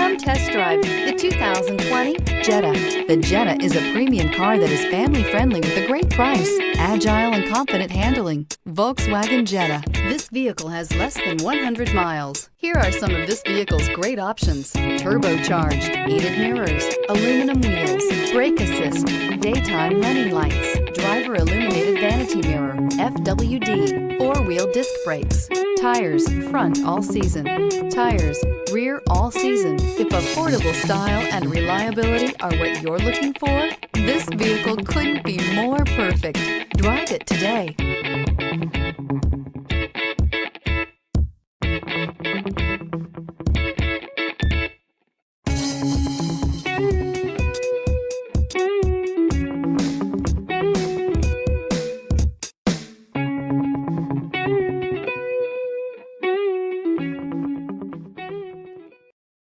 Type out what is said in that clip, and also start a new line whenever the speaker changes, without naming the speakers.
Come test drive the 2020 Jetta. The Jetta is a premium car that is family-friendly with a great price, agile and confident handling. Volkswagen Jetta. This vehicle has less than 100 miles. Here are some of this vehicle's great options: turbocharged, heated mirrors, aluminum wheels, brake assist, daytime running lights, driver illuminated vanity mirror, FWD, four-wheel disc brakes, tires, front all season, tires, rear all season. If affordable style and reliability are what you're looking for, this vehicle couldn't be more perfect. Drive it today.